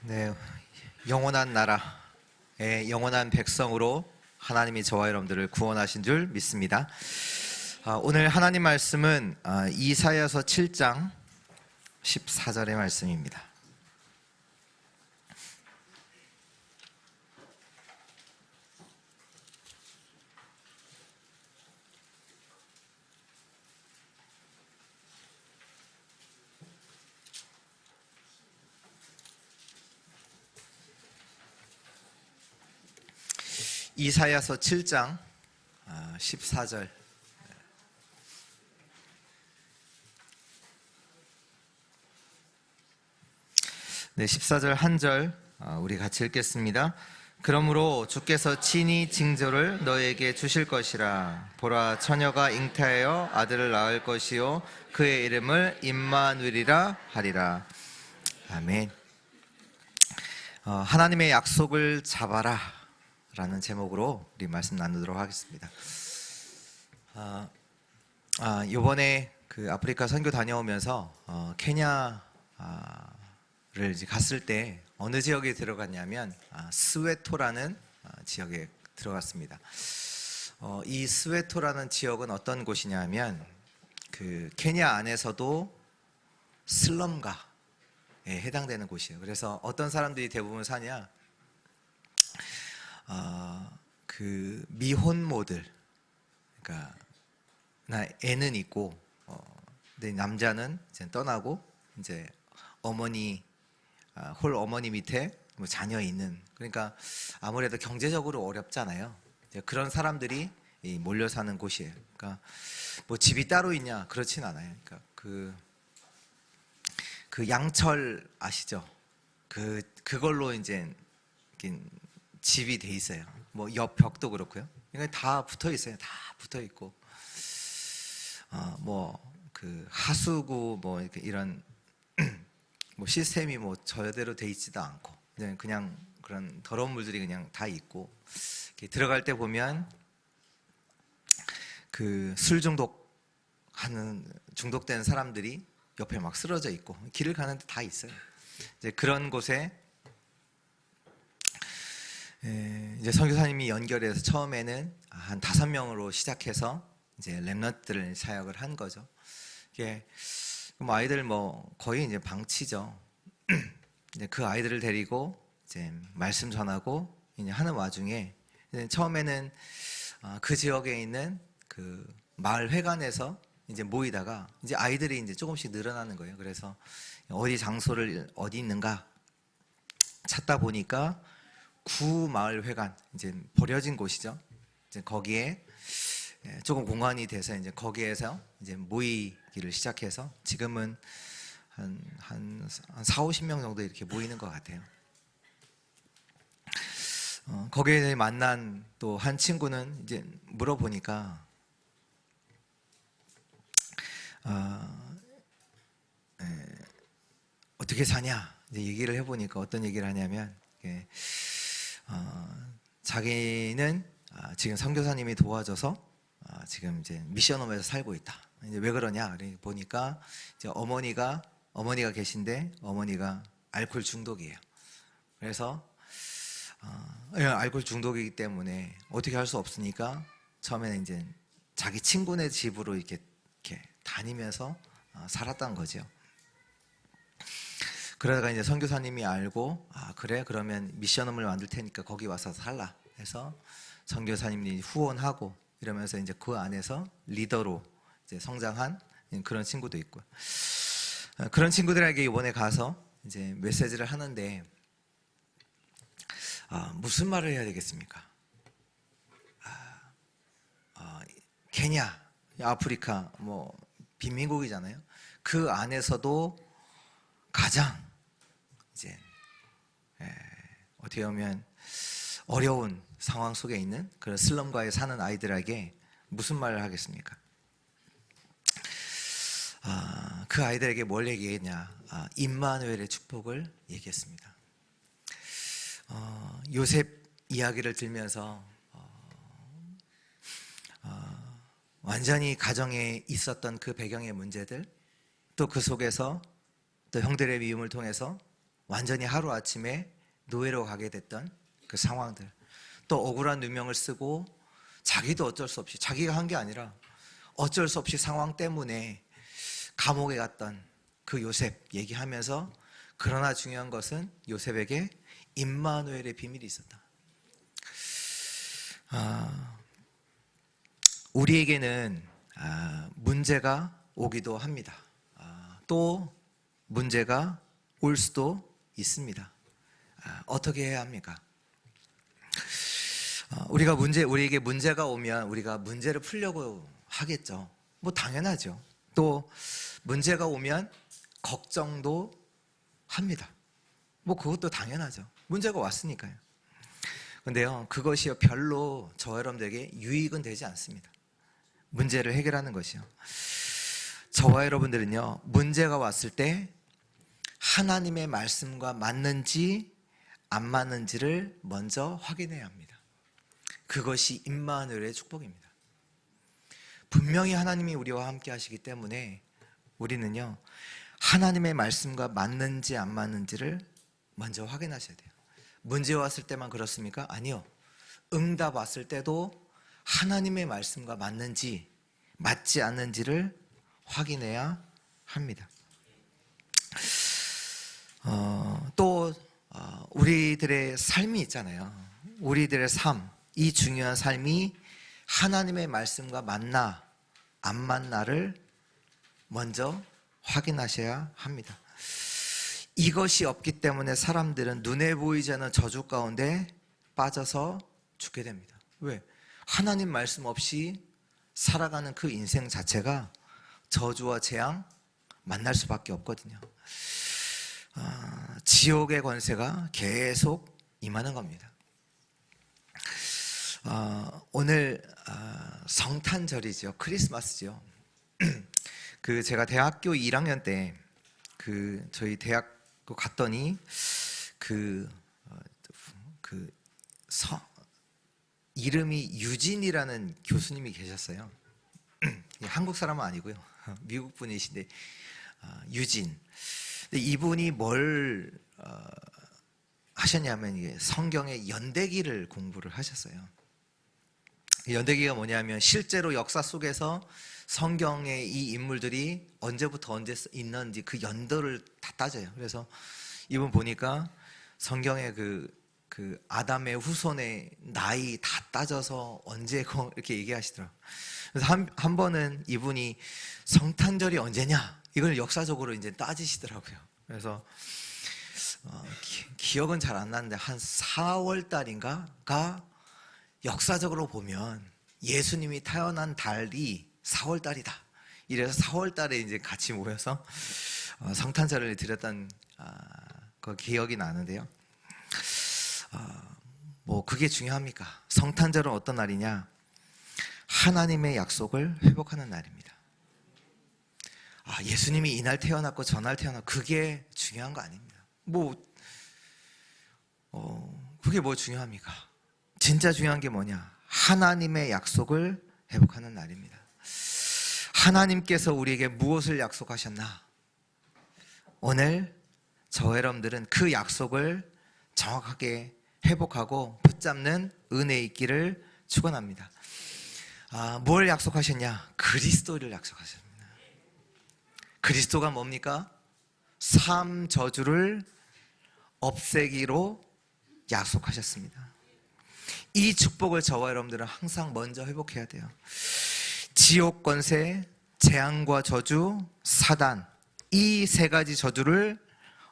네, 영원한 나라의 영원한 백성으로 하나님이 저와 여러분들을 구원하신 줄 믿습니다. 오늘 하나님 말씀은 이사야서 7장 14절의 말씀입니다. 이사야서 7장 14절. 네, 14절 한 절 우리 같이 읽겠습니다. 그러므로 주께서 친히 징조를 너에게 주실 것이라. 보라, 처녀가 잉태하여 아들을 낳을 것이요 그의 이름을 임마누엘이라 하리라. 아멘. 하나님의 약속을 잡아라 라는 제목으로 우리 말씀 나누도록 하겠습니다. 이번에 그 아프리카 선교 다녀오면서 케냐를 이제 갔을 때 어느 지역에 들어갔냐면 스웨토라는 지역에 들어갔습니다. 이 스웨토라는 지역은 어떤 곳이냐면 그 케냐 안에서도 슬럼가에 해당되는 곳이에요. 그래서 어떤 사람들이 대부분 사냐? 그 미혼모들, 그러니까 나 애는 있고, 근데 남자는 이제 떠나고 이제 어머니 홀 어머니 밑에 뭐 자녀 있는, 그러니까 아무래도 경제적으로 어렵잖아요. 이제 그런 사람들이 몰려 사는 곳이에요. 그러니까 뭐 집이 따로 있냐 그렇진 않아요. 그러니까 그 양철 아시죠? 그걸로 이제 집이 돼 있어요. 뭐 옆 벽도 그렇고요. 그러니까 다 붙어 있어요. 다 붙어 있고, 뭐 그 하수구 뭐 이렇게 이런 뭐 시스템이 뭐 저대로 돼 있지도 않고 그냥 그런 더러운 물들이 그냥 다 있고, 이렇게 들어갈 때 보면 그 술 중독된 사람들이 옆에 막 쓰러져 있고 길을 가는데 다 있어요. 이제 그런 곳에 이제 선교사님이 연결해서 처음에는 한 5명으로 시작해서 이제 렘넌트들을 사역을 한 거죠. 이게 뭐 아이들 뭐 거의 이제 방치죠. 이제 그 아이들을 데리고 이제 말씀 전하고 이제 하는 와중에 처음에는 그 지역에 있는 그 마을 회관에서 이제 모이다가 이제 아이들이 이제 조금씩 늘어나는 거예요. 그래서 어디 장소를 어디 있는가 찾다 보니까 구마을회관, 이제 버려진 곳이죠. 이제 거기에 조금 공간이 돼서 이제 거기에서 이제 모이기를 시작해서 지금은 한 40-50명 정도 이렇게 모이는 것 같아요. 거기에 만난 또 한 친구는 이제 물어보니까 어떻게 사냐 이제 얘기를 해보니까 어떤 얘기를 하냐면 자기는 지금 선교사님이 도와줘서 지금 이제 미션홈에서 살고 있다. 이제 왜 그러냐? 보니까 이제 어머니가 계신데 어머니가 알코올 중독이에요. 그래서 알코올 중독이기 때문에 어떻게 할 수 없으니까 처음에는 이제 자기 친구네 집으로 이렇게 다니면서 살았던 거죠. 그러다가 이제 선교사님이 알고 그래 그러면 미션홈을 만들 테니까 거기 와서 살라 해서 선교사님이 후원하고 이러면서 이제 그 안에서 리더로 이제 성장한 그런 친구도 있고요. 그런 친구들에게 이번에 가서 이제 메시지를 하는데 무슨 말을 해야 되겠습니까? 케냐, 아프리카 뭐 빈민국이잖아요. 그 안에서도 가장 이제 어떻게 보면 어려운 상황 속에 있는 그런 슬럼가에 사는 아이들에게 무슨 말을 하겠습니까? 그 아이들에게 뭘 얘기했냐? 임마누엘의 축복을 얘기했습니다. 요셉 이야기를 들면서 완전히 가정에 있었던 그 배경의 문제들, 또 그 속에서 또 형들의 미움을 통해서 완전히 하루아침에 노예로 가게 됐던 그 상황들, 또 억울한 누명을 쓰고 자기도 어쩔 수 없이, 자기가 한 게 아니라 어쩔 수 없이 상황 때문에 감옥에 갔던 그 요셉 얘기하면서, 그러나 중요한 것은 요셉에게 임마누엘의 비밀이 있었다. 우리에게는 문제가 오기도 합니다. 또 문제가 올 수도 있습니다. 어떻게 해야 합니까? 우리에게 문제가 오면 우리가 문제를 풀려고 하겠죠. 뭐 당연하죠. 또 문제가 오면 걱정도 합니다. 뭐 그것도 당연하죠. 문제가 왔으니까요. 근데요, 그것이 별로 저 여러분들에게 유익은 되지 않습니다. 문제를 해결하는 것이요. 저와 여러분들은요, 문제가 왔을 때 하나님의 말씀과 맞는지 안 맞는지를 먼저 확인해야 합니다. 그것이 임마누엘의 축복입니다. 분명히 하나님이 우리와 함께 하시기 때문에 우리는요, 하나님의 말씀과 맞는지 안 맞는지를 먼저 확인하셔야 돼요. 문제 왔을 때만 그렇습니까? 아니요. 응답 왔을 때도 하나님의 말씀과 맞는지 맞지 않는지를 확인해야 합니다. 또 우리들의 삶이 있잖아요. 우리들의 삶, 이 중요한 삶이 하나님의 말씀과 맞나 안 맞나를 먼저 확인하셔야 합니다. 이것이 없기 때문에 사람들은 눈에 보이지 않는 저주 가운데 빠져서 죽게 됩니다. 왜? 하나님 말씀 없이 살아가는 그 인생 자체가 저주와 재앙 만날 수밖에 없거든요. 지옥의 권세가 계속 임하는 겁니다. 오늘 성탄절이죠. 크리스마스죠. 제가 대학교 1학년 때 저희 대학교 갔더니 이름이 유진이라는 교수님이 계셨어요. 한국 사람은 아니고요. 미국 분이신데 유진. 이분이 뭘 하셨냐면 이게 성경의 연대기를 공부를 하셨어요. 연대기가 뭐냐면 실제로 역사 속에서 성경의 이 인물들이 언제부터 언제 있는지 그 연도를 다 따져요. 그래서 이분 보니까 성경의 그 아담의 후손의 나이 다 따져서 언제고 이렇게 얘기하시더라고요. 그래서 한 번은 이분이 성탄절이 언제냐 이걸 역사적으로 이제 따지시더라고요. 그래서 기억은 잘 안 나는데 한 4월 달인가가 역사적으로 보면 예수님이 태어난 달이 4월 달이다. 이래서 4월 달에 이제 같이 모여서 성탄절을 드렸던 그 기억이 나는데요. 뭐 그게 중요합니까? 성탄절은 어떤 날이냐? 하나님의 약속을 회복하는 날입니다. 예수님이 이날 태어났고 저날 태어났고 그게 중요한 거 아닙니다. 그게 뭐 중요합니까? 진짜 중요한 게 뭐냐? 하나님의 약속을 회복하는 날입니다. 하나님께서 우리에게 무엇을 약속하셨나? 오늘 저 여러분들은 그 약속을 정확하게 회복하고 붙잡는 은혜 있기를 축원합니다. 뭘 약속하셨냐? 그리스도를 약속하셨습니다. 그리스도가 뭡니까? 삶 저주를 없애기로 약속하셨습니다. 이 축복을 저와 여러분들은 항상 먼저 회복해야 돼요. 지옥 권세, 재앙과 저주, 사단, 이 세 가지 저주를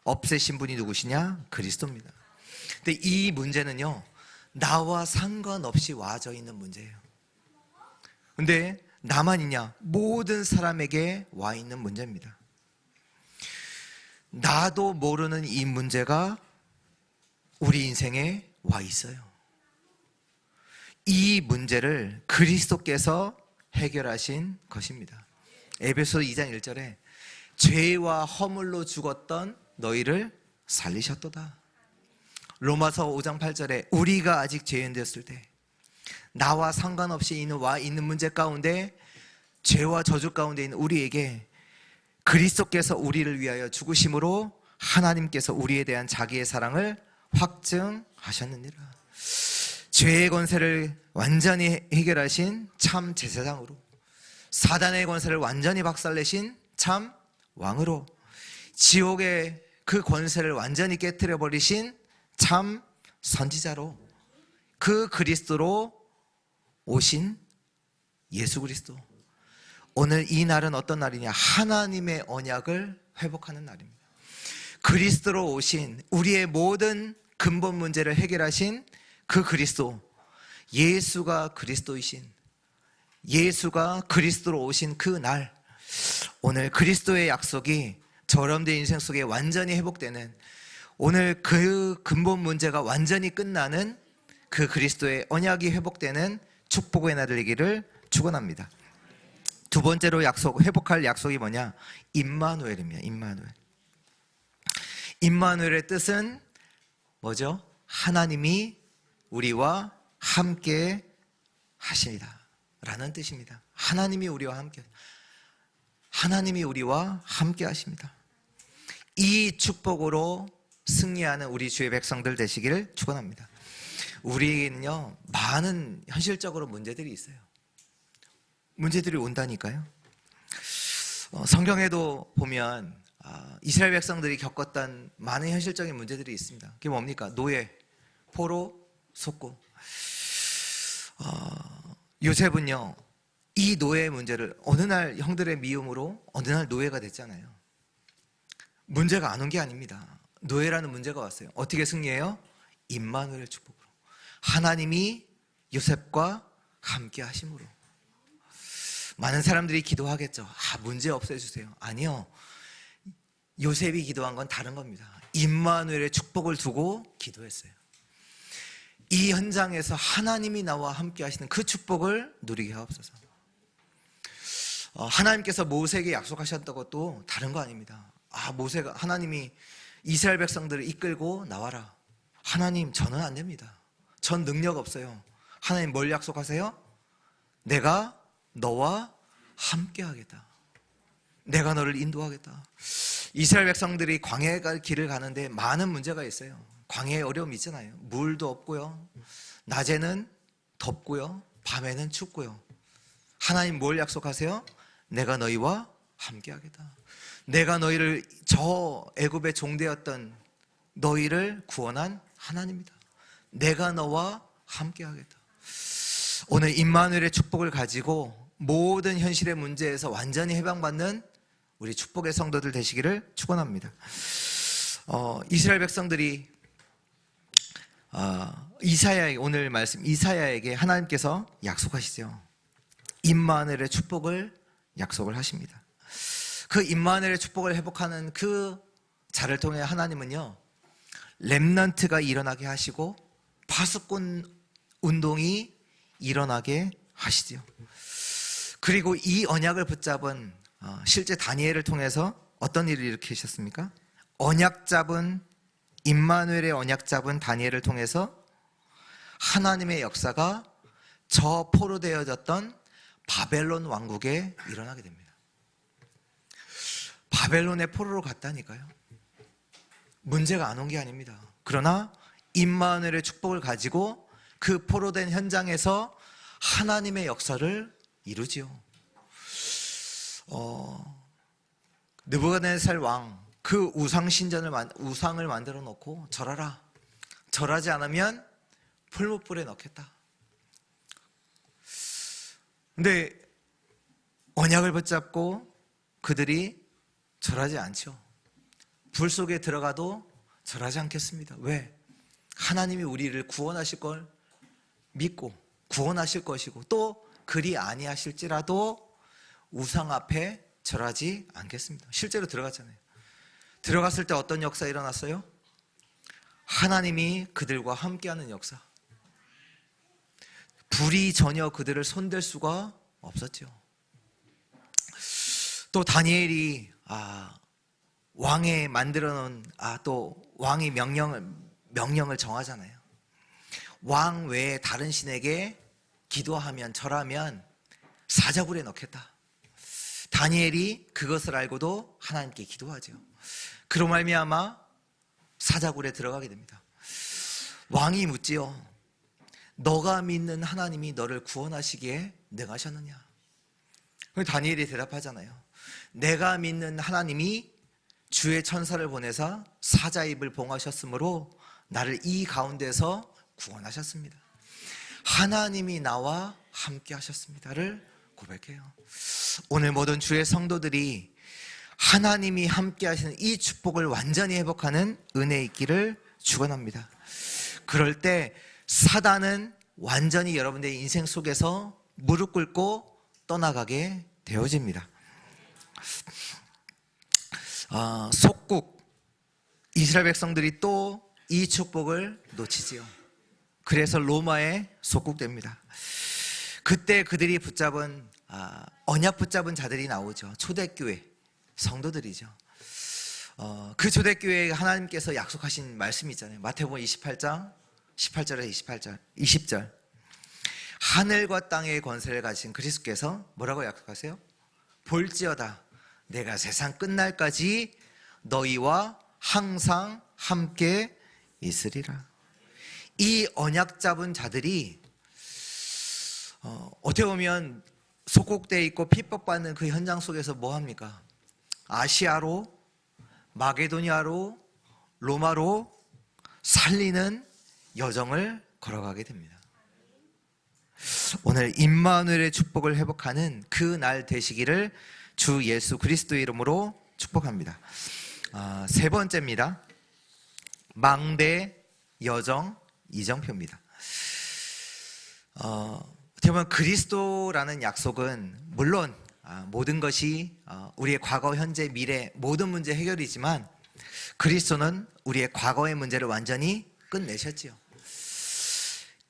없애신 분이 누구시냐? 그리스도입니다. 근데 이 문제는요, 나와 상관없이 와져 있는 문제예요. 근데 나만 있냐? 모든 사람에게 와 있는 문제입니다. 나도 모르는 이 문제가 우리 인생에 와 있어요. 이 문제를 그리스도께서 해결하신 것입니다. 에베소 2장 1절에 죄와 허물로 죽었던 너희를 살리셨도다. 로마서 5장 8절에 우리가 아직 죄인 되었을 때 나와 상관없이 있는 문제 가운데 죄와 저주 가운데 있는 우리에게 그리스도께서 우리를 위하여 죽으심으로 하나님께서 우리에 대한 자기의 사랑을 확증하셨느니라. 죄의 권세를 완전히 해결하신 참 제사장으로, 사단의 권세를 완전히 박살내신 참 왕으로, 지옥의 그 권세를 완전히 깨뜨려 버리신 참 선지자로, 그 그리스도로 오신 예수 그리스도. 오늘 이 날은 어떤 날이냐? 하나님의 언약을 회복하는 날입니다. 그리스도로 오신, 우리의 모든 근본 문제를 해결하신 그 그리스도, 예수가 그리스도이신, 예수가 그리스도로 오신 그 날, 오늘 그리스도의 약속이 저럼된 인생 속에 완전히 회복되는, 오늘 그 근본 문제가 완전히 끝나는 그 그리스도의 언약이 회복되는 축복의 날이 되기를 축원합니다. 두 번째로 회복할 약속이 뭐냐? 임마누엘입니다. 임마누엘의 뜻은 뭐죠? 하나님이 우리와 함께 하시리다 라는 뜻입니다. 하나님이 우리와 함께 하십니다. 이 축복으로 승리하는 우리 주의 백성들 되시기를 축원합니다. 우리는요, 많은 현실적으로 문제들이 있어요. 문제들이 온다니까요. 성경에도 보면 이스라엘 백성들이 겪었던 많은 현실적인 문제들이 있습니다. 그게 뭡니까? 노예, 포로, 속고. 요셉은요, 이 노예의 문제를 어느 날 형들의 미움으로 어느 날 노예가 됐잖아요. 문제가 안 온 게 아닙니다. 노예라는 문제가 왔어요. 어떻게 승리해요? 임마누엘 축복으로. 하나님이 요셉과 함께 하심으로. 많은 사람들이 기도하겠죠. 문제 없애주세요. 아니요, 요셉이 기도한 건 다른 겁니다. 임마누엘의 축복을 두고 기도했어요. 이 현장에서 하나님이 나와 함께 하시는 그 축복을 누리게 하옵소서. 하나님께서 모세에게 약속하셨던 것도 다른 거 아닙니다. 모세가, 하나님이 이스라엘 백성들을 이끌고 나와라. 하나님, 저는 안 됩니다. 전 능력 없어요. 하나님 뭘 약속하세요? 내가 너와 함께 하겠다. 내가 너를 인도하겠다. 이스라엘 백성들이 광야의 길을 가는데 많은 문제가 있어요. 광야의 어려움이 있잖아요. 물도 없고요, 낮에는 덥고요, 밤에는 춥고요. 하나님 뭘 약속하세요? 내가 너희와 함께 하겠다. 내가 너희를, 저 애굽의 종되었던 너희를 구원한 하나님이다. 내가 너와 함께 하겠다. 오늘 임마누엘의 축복을 가지고 모든 현실의 문제에서 완전히 해방받는 우리 축복의 성도들 되시기를 축원합니다. 이스라엘 백성들이 오늘 말씀 이사야에게 하나님께서 약속하시죠. 임마누엘의 축복을 약속을 하십니다. 그 임마누엘의 축복을 회복하는 그 자를 통해 하나님은요, 렘넌트가 일어나게 하시고 파수꾼 운동이 일어나게 하시죠. 그리고 이 언약을 붙잡은 실제 다니엘을 통해서 어떤 일을 일으키셨습니까? 언약 잡은, 임마누엘의 언약 잡은 다니엘을 통해서 하나님의 역사가 저 포로되어졌던 바벨론 왕국에 일어나게 됩니다. 바벨론의 포로로 갔다니까요. 문제가 안 온 게 아닙니다. 그러나 임마누엘의 축복을 가지고 그 포로된 현장에서 하나님의 역사를 이루지요. 느부갓네살 왕, 그 우상을 만들어 놓고 절하라. 절하지 않으면 풀무불에 넣겠다. 근데 언약을 붙잡고 그들이 절하지 않죠. 불 속에 들어가도 절하지 않겠습니다. 왜? 하나님이 우리를 구원하실 걸 믿고 구원하실 것이고, 또 그리 아니하실지라도 우상 앞에 절하지 않겠습니다. 실제로 들어갔잖아요. 들어갔을 때 어떤 역사 일어났어요? 하나님이 그들과 함께하는 역사. 불이 전혀 그들을 손댈 수가 없었죠. 또 다니엘이 왕에 만들어 놓은 또 왕이 명령을 정하잖아요. 왕 외에 다른 신에게 기도하면, 절하면 사자굴에 넣겠다. 다니엘이 그것을 알고도 하나님께 기도하죠. 그로 말미암아 사자굴에 들어가게 됩니다. 왕이 묻지요. 너가 믿는 하나님이 너를 구원하시기에 능하셨느냐? 다니엘이 대답하잖아요. 내가 믿는 하나님이 주의 천사를 보내사 사자 입을 봉하셨으므로 나를 이 가운데서 구원하셨습니다. 하나님이 나와 함께 하셨습니다를 고백해요. 오늘 모든 주의 성도들이 하나님이 함께 하시는 이 축복을 완전히 회복하는 은혜 있기를 축원합니다. 그럴 때 사단은 완전히 여러분들의 인생 속에서 무릎 꿇고 떠나가게 되어집니다. 속국 이스라엘 백성들이 또 이 축복을 놓치지요. 그래서 로마에 속국됩니다. 그때 그들이 붙잡은 언약 붙잡은 자들이 나오죠. 초대교회 성도들이죠. 그 초대교회에 하나님께서 약속하신 말씀이 있잖아요. 마태복음 28장 18절에 20절. 하늘과 땅의 권세를 가진 그리스도께서 뭐라고 약속하세요? 볼지어다 내가 세상 끝날까지 너희와 항상 함께 있으리라. 이 언약 잡은 자들이 어떻게 보면 속국되어 있고 핍박받는 그 현장 속에서 뭐 합니까? 아시아로, 마게도니아로, 로마로 살리는 여정을 걸어가게 됩니다. 오늘 임마누엘의 축복을 회복하는 그 날 되시기를 주 예수 그리스도의 이름으로 축복합니다. 세 번째입니다. 망대 여정 이정표입니다. 어떻게 보면 그리스도라는 약속은 물론 모든 것이 우리의 과거, 현재, 미래 모든 문제 해결이지만 그리스도는 우리의 과거의 문제를 완전히 끝내셨지요.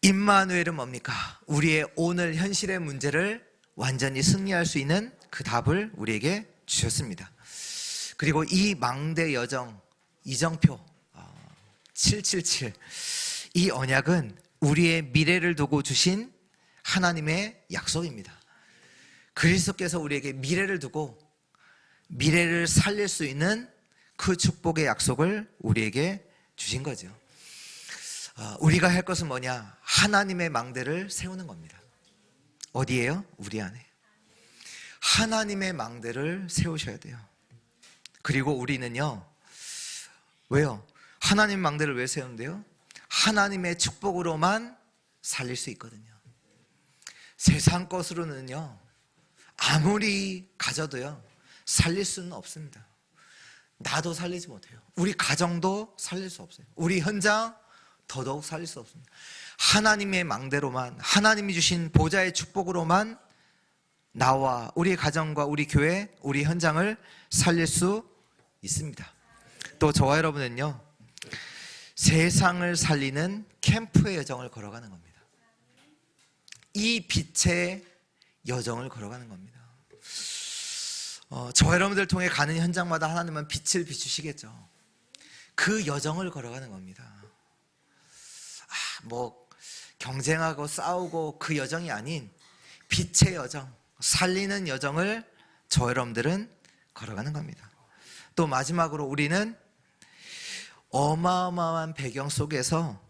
임마누엘은 뭡니까? 우리의 오늘 현실의 문제를 완전히 승리할 수 있는 그 답을 우리에게 주셨습니다. 그리고 이 망대 여정 이정표 777 이 언약은 우리의 미래를 두고 주신 하나님의 약속입니다. 그리스도께서 우리에게 미래를 두고 미래를 살릴 수 있는 그 축복의 약속을 우리에게 주신 거죠. 우리가 할 것은 뭐냐? 하나님의 망대를 세우는 겁니다. 어디에요? 우리 안에. 하나님의 망대를 세우셔야 돼요. 그리고 우리는요, 왜요? 하나님 망대를 왜 세우는데요? 하나님의 축복으로만 살릴 수 있거든요. 세상 것으로는요, 아무리 가져도요, 살릴 수는 없습니다. 나도 살리지 못해요. 우리 가정도 살릴 수 없어요. 우리 현장 더더욱 살릴 수 없습니다. 하나님의 망대로만, 하나님이 주신 보좌의 축복으로만 나와 우리 가정과 우리 교회, 우리 현장을 살릴 수 있습니다. 또 저와 여러분은요, 세상을 살리는 캠프의 여정을 걸어가는 겁니다. 이 빛의 여정을 걸어가는 겁니다. 저와 여러분들 통해 가는 현장마다 하나님은 빛을 비추시겠죠. 그 여정을 걸어가는 겁니다. 경쟁하고 싸우고 그 여정이 아닌 빛의 여정, 살리는 여정을 저와 여러분들은 걸어가는 겁니다. 또 마지막으로 우리는 어마어마한 배경 속에서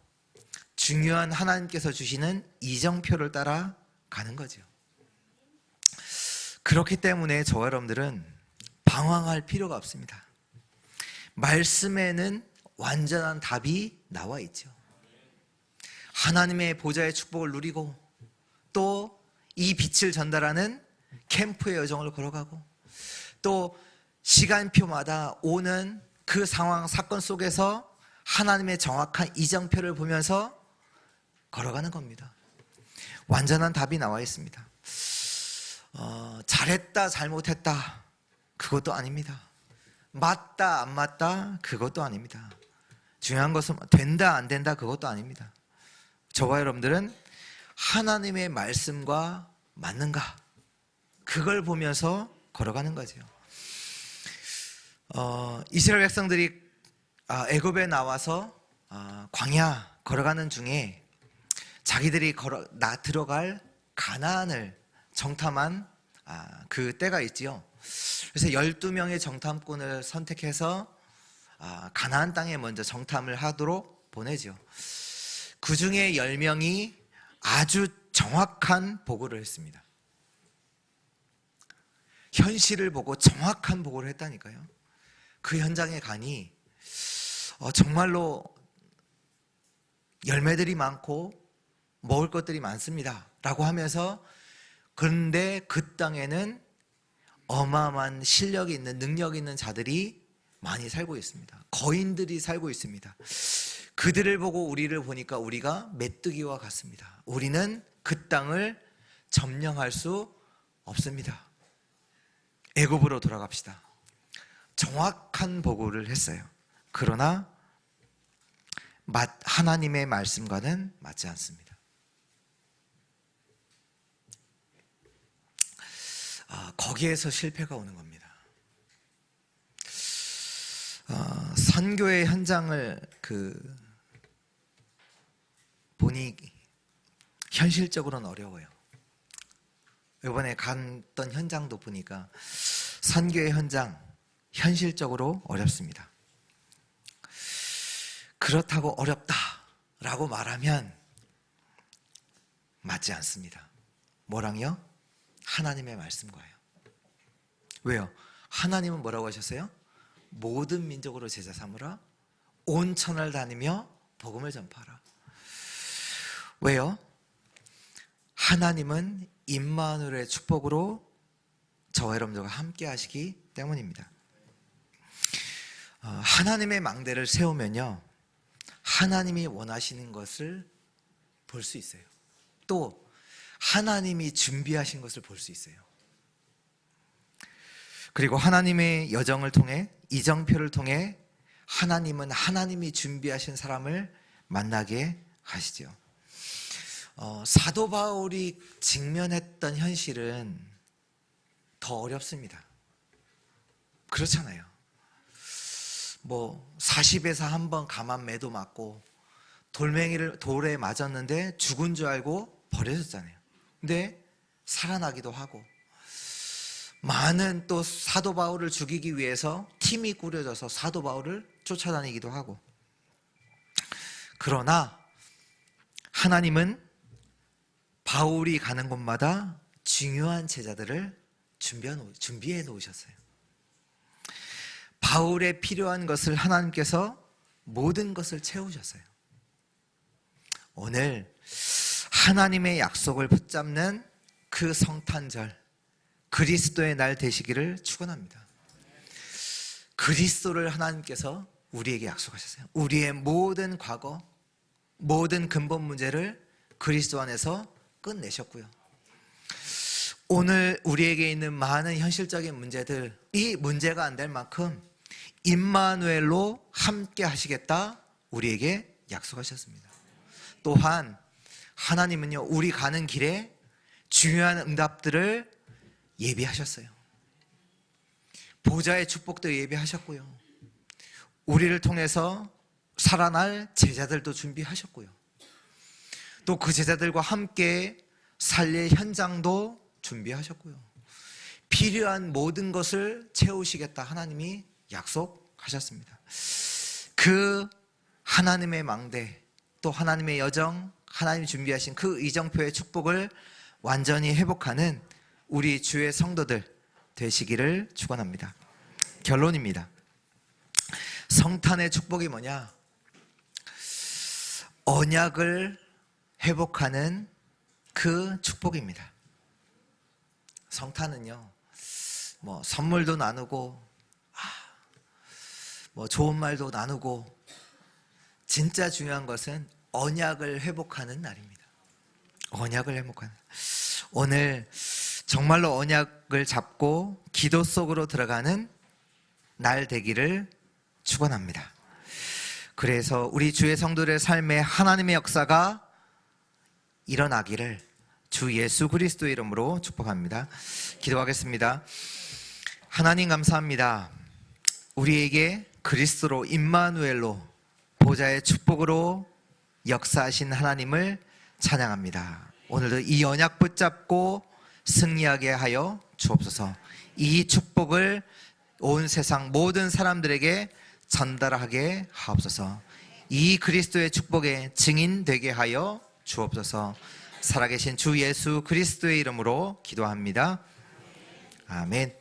중요한 하나님께서 주시는 이정표를 따라 가는 거죠. 그렇기 때문에 저와 여러분들은 방황할 필요가 없습니다. 말씀에는 완전한 답이 나와 있죠. 하나님의 보좌의 축복을 누리고 또 이 빛을 전달하는 캠프의 여정을 걸어가고 또 시간표마다 오는 그 상황, 사건 속에서 하나님의 정확한 이정표를 보면서 걸어가는 겁니다. 완전한 답이 나와 있습니다. 잘했다, 잘못했다, 그것도 아닙니다. 맞다, 안 맞다, 그것도 아닙니다. 중요한 것은 된다, 안 된다, 그것도 아닙니다. 저와 여러분들은 하나님의 말씀과 맞는가, 그걸 보면서 걸어가는 거죠. 이스라엘 백성들이 애굽에 나와서 광야 걸어가는 중에 자기들이 들어갈 가나안을 정탐한 그 때가 있지요. 그래서 12명의 정탐꾼을 선택해서 가나안 땅에 먼저 정탐을 하도록 보내죠. 그 중에 10명이 아주 정확한 보고를 했습니다. 현실을 보고 정확한 보고를 했다니까요. 그 현장에 가니 정말로 열매들이 많고 먹을 것들이 많습니다 라고 하면서, 그런데 그 땅에는 어마어마한 실력이 있는, 능력이 있는 자들이 많이 살고 있습니다. 거인들이 살고 있습니다. 그들을 보고 우리를 보니까 우리가 메뚜기와 같습니다. 우리는 그 땅을 점령할 수 없습니다. 애굽으로 돌아갑시다. 정확한 보고를 했어요. 그러나 하나님의 말씀과는 맞지 않습니다. 거기에서 실패가 오는 겁니다. 선교의 현장을 보니 현실적으로는 어려워요. 이번에 갔던 현장도 보니까 선교의 현장 현실적으로 어렵습니다. 그렇다고 어렵다라고 말하면 맞지 않습니다. 뭐랑요? 하나님의 말씀과요. 왜요? 하나님은 뭐라고 하셨어요? 모든 민족으로 제자 삼으라, 온 천을 다니며 복음을 전파하라. 왜요? 하나님은 임마누엘의 축복으로 저와 여러분들과 함께 하시기 때문입니다. 하나님의 망대를 세우면요, 하나님이 원하시는 것을 볼 수 있어요. 또 하나님이 준비하신 것을 볼 수 있어요. 그리고 하나님의 여정을 통해, 이정표를 통해 하나님은 하나님이 준비하신 사람을 만나게 하시죠. 사도 바울이 직면했던 현실은 더 어렵습니다. 그렇잖아요. 40에서 한 번 감한 매도 맞고 돌멩이를 돌에 맞았는데 죽은 줄 알고 버려졌잖아요. 근데 살아나기도 하고, 많은 또 사도 바울을 죽이기 위해서 팀이 꾸려져서 사도 바울을 쫓아다니기도 하고. 그러나 하나님은 바울이 가는 곳마다 중요한 제자들을 준비해 놓으셨어요. 바울에 필요한 것을 하나님께서 모든 것을 채우셨어요. 오늘 하나님의 약속을 붙잡는 그 성탄절, 그리스도의 날 되시기를 축원합니다. 그리스도를 하나님께서 우리에게 약속하셨어요. 우리의 모든 과거, 모든 근본 문제를 그리스도 안에서 끝내셨고요. 오늘 우리에게 있는 많은 현실적인 문제들, 이 문제가 안 될 만큼 임마누엘로 함께 하시겠다 우리에게 약속하셨습니다. 또한 하나님은요, 우리 가는 길에 중요한 응답들을 예비하셨어요. 보좌의 축복도 예비하셨고요, 우리를 통해서 살아날 제자들도 준비하셨고요, 또 그 제자들과 함께 살릴 현장도 준비하셨고요, 필요한 모든 것을 채우시겠다 하나님이 약속하셨습니다. 그 하나님의 망대, 또 하나님의 여정, 하나님이 준비하신 그 이정표의 축복을 완전히 회복하는 우리 주의 성도들 되시기를 축원합니다. 결론입니다. 성탄의 축복이 뭐냐? 언약을 회복하는 그 축복입니다. 성탄은요, 선물도 나누고, 좋은 말도 나누고, 진짜 중요한 것은 언약을 회복하는 날입니다. 언약을 회복하는. 오늘 정말로 언약을 잡고 기도 속으로 들어가는 날 되기를 축원합니다. 그래서 우리 주의 성도들의 삶에 하나님의 역사가 일어나기를 주 예수 그리스도의 이름으로 축복합니다. 기도하겠습니다. 하나님 감사합니다. 우리에게 그리스도로 임마누엘로 보좌의 축복으로 역사하신 하나님을 찬양합니다. 오늘도 이 언약 붙잡고 승리하게 하여 주옵소서. 이 축복을 온 세상 모든 사람들에게 전달하게 하옵소서. 이 그리스도의 축복의 증인 되게 하여 주옵소서. 살아계신 주 예수 그리스도의 이름으로 기도합니다. 아멘.